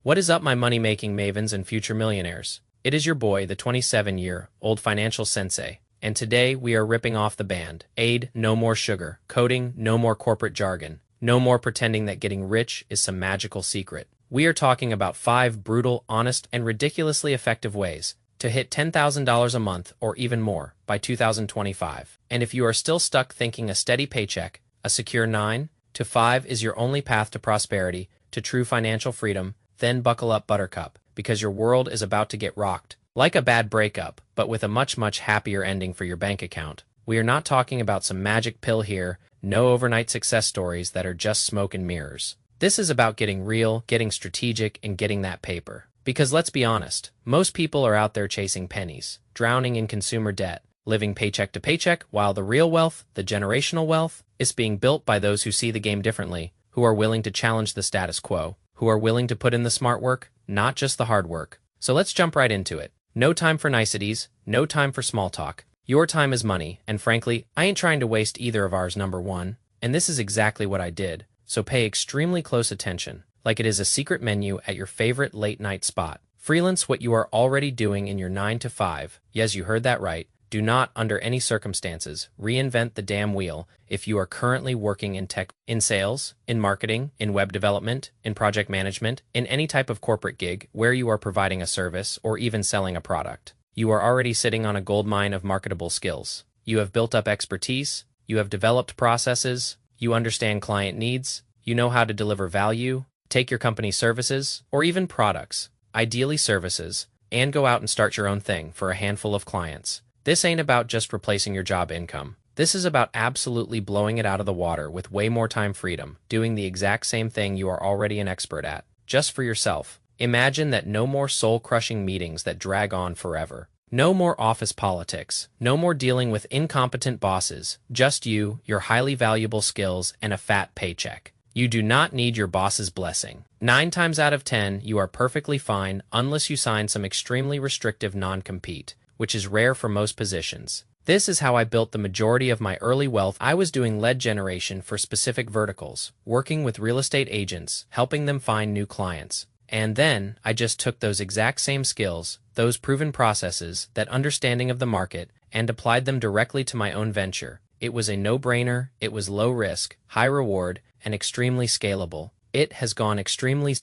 What is up, my money-making mavens and future millionaires? It is your boy, the 27-year-old financial sensei, and today we are ripping off the band. Aid, no more sugar. Coding, no more corporate jargon. No more pretending that getting rich is some magical secret. We are talking about 5 brutal, honest, and ridiculously effective ways to hit $10,000 a month or even more by 2025. And if you are still stuck thinking a steady paycheck, a secure 9 to 5 is your only path to prosperity, to true financial freedom, then buckle up, buttercup, because your world is about to get rocked. Like a bad breakup, but with a much happier ending for your bank account. We are not talking about some magic pill here, no overnight success stories that are just smoke and mirrors. This is about getting real, getting strategic, and getting that paper. Because let's be honest, most people are out there chasing pennies, drowning in consumer debt, living paycheck to paycheck, while the real wealth, the generational wealth, is being built by those who see the game differently, who are willing to challenge the status quo, who are willing to put in the smart work, not just the hard work. So let's jump right into it. No time for niceties, no time for small talk. Your time is money, and frankly, I ain't trying to waste either of ours, number one, and this is exactly what I did, so pay extremely close attention, like it is a secret menu at your favorite late-night spot. Freelance what you are already doing in your 9 to 5. Yes, you heard that right. Do not, under any circumstances, reinvent the damn wheel if you are currently working in tech, in sales, in marketing, in web development, in project management, in any type of corporate gig where you are providing a service or even selling a product. You are already sitting on a goldmine of marketable skills. You have built up expertise, you have developed processes, you understand client needs, you know how to deliver value, take your company's services, or even products, ideally services, and go out and start your own thing for a handful of clients. This ain't about just replacing your job income. This is about absolutely blowing it out of the water with way more time freedom, doing the exact same thing you are already an expert at, just for yourself. Imagine that no more soul-crushing meetings that drag on forever. No more office politics. No more dealing with incompetent bosses. Just you, your highly valuable skills, and a fat paycheck. You do not need your boss's blessing. 9 times out of 10, you are perfectly fine unless you sign some extremely restrictive non-compete, which is rare for most positions. This is how I built the majority of my early wealth. I was doing lead generation for specific verticals, working with real estate agents, helping them find new clients. And then I just took those exact same skills, those proven processes, that understanding of the market, and applied them directly to my own venture. It was a no-brainer, it was low risk, high reward, and extremely scalable. It has gone extremely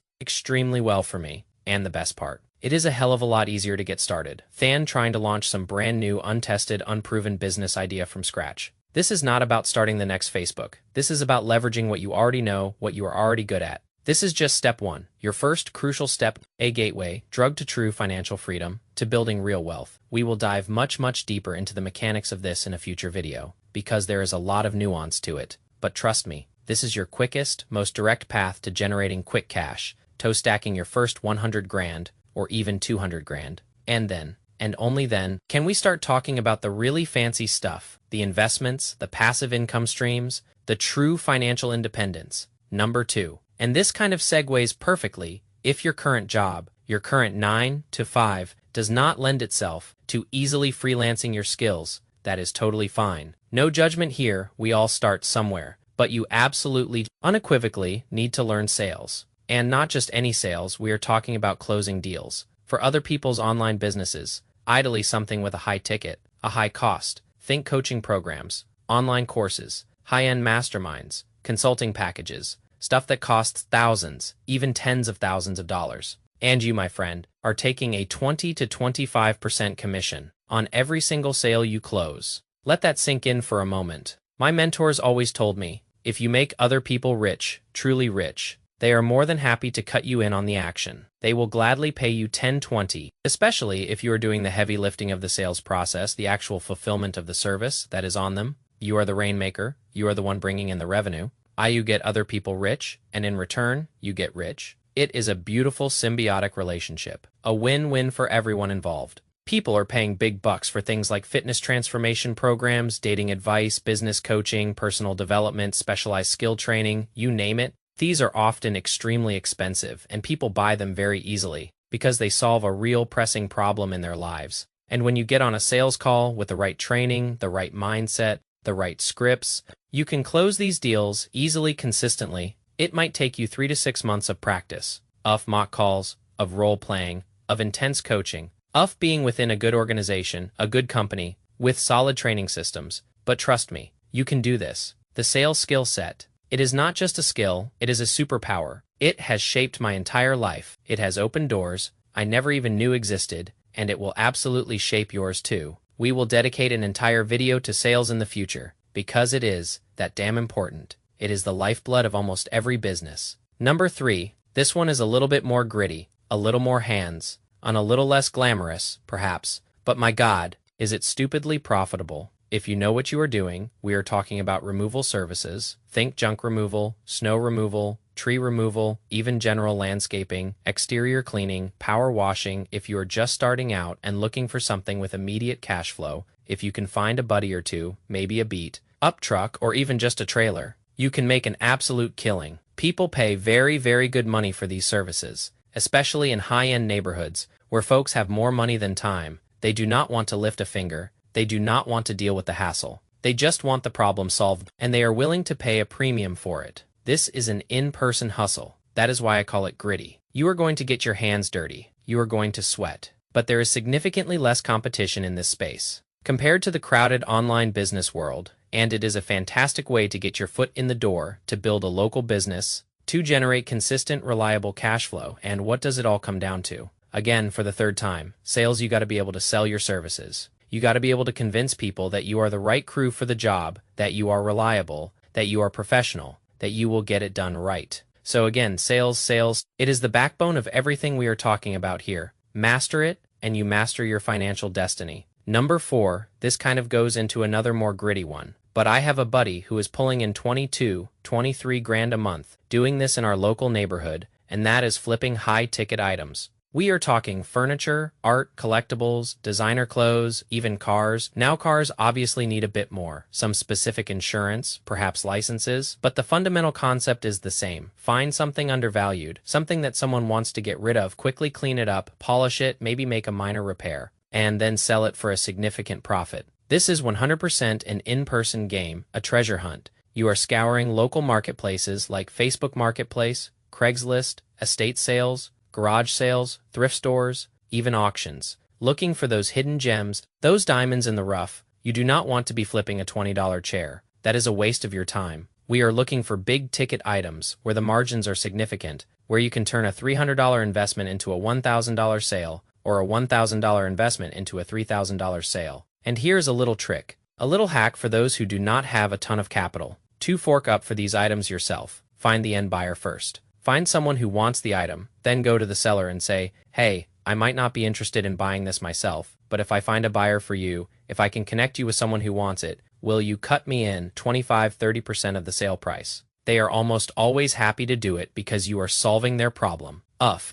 well for me. And the best part, it is a hell of a lot easier to get started than trying to launch some brand new, untested, unproven business idea from scratch. This is not about starting the next Facebook. This is about leveraging what you already know, what you are already good at. This is just step 1, your first crucial step, a gateway, drug to true financial freedom, to building real wealth. We will dive much deeper into the mechanics of this in a future video, because there is a lot of nuance to it. But trust me, this is your quickest, most direct path to generating quick cash, toe stacking your first 100 grand, or even 200 grand. And then, and only then, can we start talking about the really fancy stuff, the investments, the passive income streams, the true financial independence. Number 2. And this kind of segues perfectly if your current job, your current 9 to 5, does not lend itself to easily freelancing your skills. That is totally fine. No judgment here, we all start somewhere. But you absolutely, unequivocally, need to learn sales. And not just any sales, we are talking about closing deals. For other people's online businesses, ideally something with a high ticket, a high cost. Think coaching programs, online courses, high-end masterminds, consulting packages, stuff that costs thousands, even tens of thousands of dollars. And you, my friend, are taking a 20 to 25% commission on every single sale you close. Let that sink in for a moment. My mentors always told me, if you make other people rich, truly rich, they are more than happy to cut you in on the action. They will gladly pay you 10-20, especially if you are doing the heavy lifting of the sales process, the actual fulfillment of the service that is on them. You are the rainmaker, you are the one bringing in the revenue. You get other people rich, and in return, you get rich. It is a beautiful symbiotic relationship, a win-win for everyone involved. People are paying big bucks for things like fitness transformation programs, dating advice, business coaching, personal development, specialized skill training, you name it. These are often extremely expensive, and people buy them very easily because they solve a real pressing problem in their lives. And when you get on a sales call with the right training, the right mindset, the right scripts, you can close these deals easily, consistently. It might take you 3 to 6 months of practice, of mock calls, of role-playing, of intense coaching, of being within a good organization, a good company, with solid training systems. But trust me, you can do this. The sales skill set. It is not just a skill, it is a superpower. It has shaped my entire life. It has opened doors I never even knew existed, and it will absolutely shape yours too. We will dedicate an entire video to sales in the future, because it is that damn important. It is the lifeblood of almost every business. Number 3, this one is a little bit more gritty, a little more hands, on a little less glamorous, perhaps, but my God, is it stupidly profitable. If you know what you are doing, we are talking about removal services. Think junk removal, snow removal, tree removal, even general landscaping, exterior cleaning, power washing. If you are just starting out and looking for something with immediate cash flow, if you can find a buddy or two, maybe a beat up truck or even just a trailer, you can make an absolute killing. People pay very, very good money for these services, especially in high-end neighborhoods where folks have more money than time. They do not want to lift a finger. They do not want to deal with the hassle. They just want the problem solved, and they are willing to pay a premium for it. This is an in-person hustle. That is why I call it gritty. You are going to get your hands dirty. You are going to sweat. But there is significantly less competition in this space compared to the crowded online business world, and it is a fantastic way to get your foot in the door, to build a local business, to generate consistent, reliable cash flow. And what does it all come down to? Again, for the third time, sales. You got to be able to sell your services. You got to be able to convince people that you are the right crew for the job, that you are reliable, that you are professional, that you will get it done right. So again, sales. It is the backbone of everything we are talking about here. Master it, and you master your financial destiny. Number 4, this kind of goes into another more gritty one. But I have a buddy who is pulling in 22, 23 grand a month, doing this in our local neighborhood, and that is flipping high-ticket items. We are talking furniture, art, collectibles, designer clothes, even cars. Now cars obviously need a bit more, some specific insurance, perhaps licenses, but the fundamental concept is the same. Find something undervalued, something that someone wants to get rid of, quickly clean it up, polish it, maybe make a minor repair, and then sell it for a significant profit. This is 100% an in-person game, a treasure hunt. You are scouring local marketplaces like Facebook Marketplace, Craigslist, estate sales, garage sales, thrift stores, even auctions, looking for those hidden gems, those diamonds in the rough. You do not want to be flipping a $20 chair. That is a waste of your time. We are looking for big-ticket items where the margins are significant, where you can turn a $300 investment into a $1,000 sale, or a $1,000 investment into a $3,000 sale. And here's a little trick, a little hack for those who do not have a ton of capital. To fork up for these items yourself, find the end buyer first. Find someone who wants the item, then go to the seller and say, hey, I might not be interested in buying this myself, but if I find a buyer for you, if I can connect you with someone who wants it, will you cut me in 25–30% of the sale price? They are almost always happy to do it because you are solving their problem.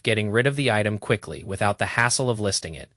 Getting rid of the item quickly without the hassle of listing it.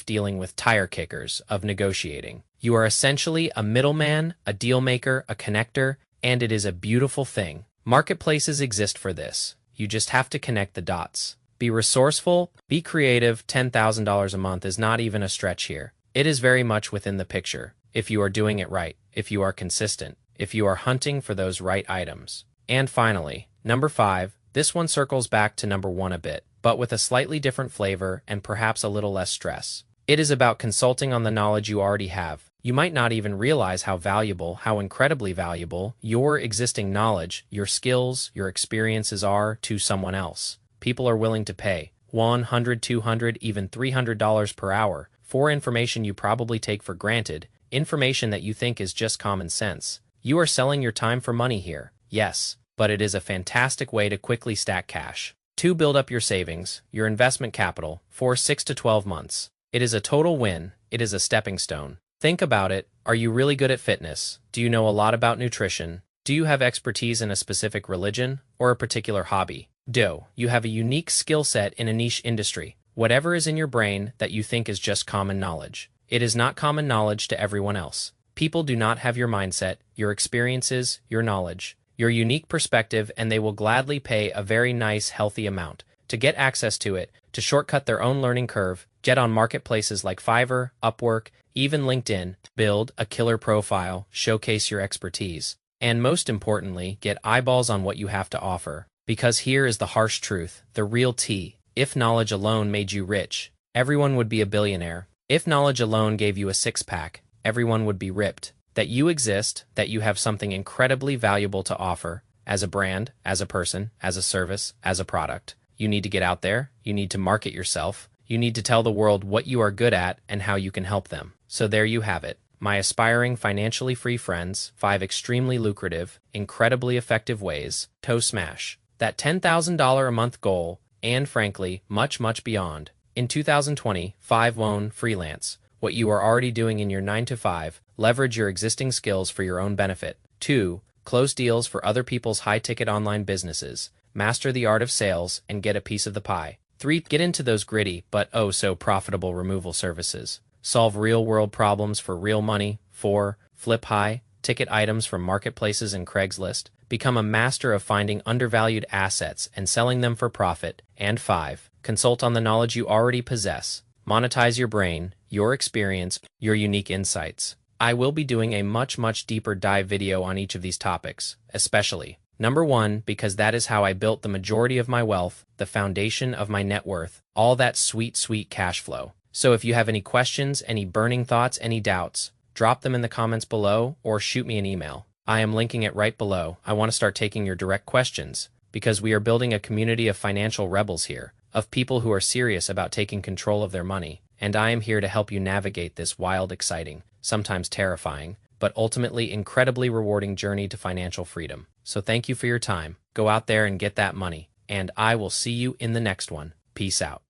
Dealing with tire kickers, of negotiating. You are essentially a middleman, a deal maker, a connector, and it is a beautiful thing. Marketplaces exist for this. You just have to connect the dots. Be resourceful, be creative. $10,000 a month is not even a stretch here. It is very much within the picture, if you are doing it right, if you are consistent, if you are hunting for those right items. And finally, number 5, this one circles back to number 1 a bit, but with a slightly different flavor and perhaps a little less stress. It is about consulting on the knowledge you already have. You might not even realize how valuable, how incredibly valuable, your existing knowledge, your skills, your experiences are to someone else. People are willing to pay $100, $200, even $300 per hour for information you probably take for granted, information that you think is just common sense. You are selling your time for money here, yes, but it is a fantastic way to quickly stack cash. To build up your savings, your investment capital, for 6 to 12 months. It is a total win. It is a stepping stone. Think about it. Are you really good at fitness? Do you know a lot about nutrition? Do you have expertise in a specific religion or a particular hobby? Do you have a unique skill set in a niche industry? Whatever is in your brain that you think is just common knowledge. It is not common knowledge to everyone else. People do not have your mindset, your experiences, your knowledge, your unique perspective, and they will gladly pay a very nice, healthy amount to get access to it, to shortcut their own learning curve, get on marketplaces like Fiverr, Upwork, even LinkedIn, build a killer profile, showcase your expertise, and most importantly, get eyeballs on what you have to offer. Because here is the harsh truth, the real tea. If knowledge alone made you rich, everyone would be a billionaire. If knowledge alone gave you a six-pack, everyone would be ripped. That you exist, that you have something incredibly valuable to offer, as a brand, as a person, as a service, as a product. You need to get out there, you need to market yourself, you need to tell the world what you are good at and how you can help them. So there you have it. My aspiring financially free friends, 5 extremely lucrative, incredibly effective ways to smash that $10,000 a month goal, and frankly, much, much beyond. In 2020, 5 Won freelance. What you are already doing in your 9 to 5, leverage your existing skills for your own benefit. 2. Close deals for other people's high-ticket online businesses. Master the art of sales and get a piece of the pie. 3. Get into those gritty but oh so profitable removal services. Solve real-world problems for real money. 4. Flip high-ticket items from marketplaces and Craigslist. Become a master of finding undervalued assets and selling them for profit. And 5. Consult on the knowledge you already possess. Monetize your brain, your experience, your unique insights. I will be doing a much, much deeper dive video on each of these topics, especially number 1, because that is how I built the majority of my wealth, the foundation of my net worth, all that sweet, sweet cash flow. So if you have any questions, any burning thoughts, any doubts, drop them in the comments below or shoot me an email. I am linking it right below. I want to start taking your direct questions because we are building a community of financial rebels here, of people who are serious about taking control of their money, and I am here to help you navigate this wild, exciting, sometimes terrifying, but ultimately incredibly rewarding journey to financial freedom. So thank you for your time. Go out there and get that money, and I will see you in the next one. Peace out.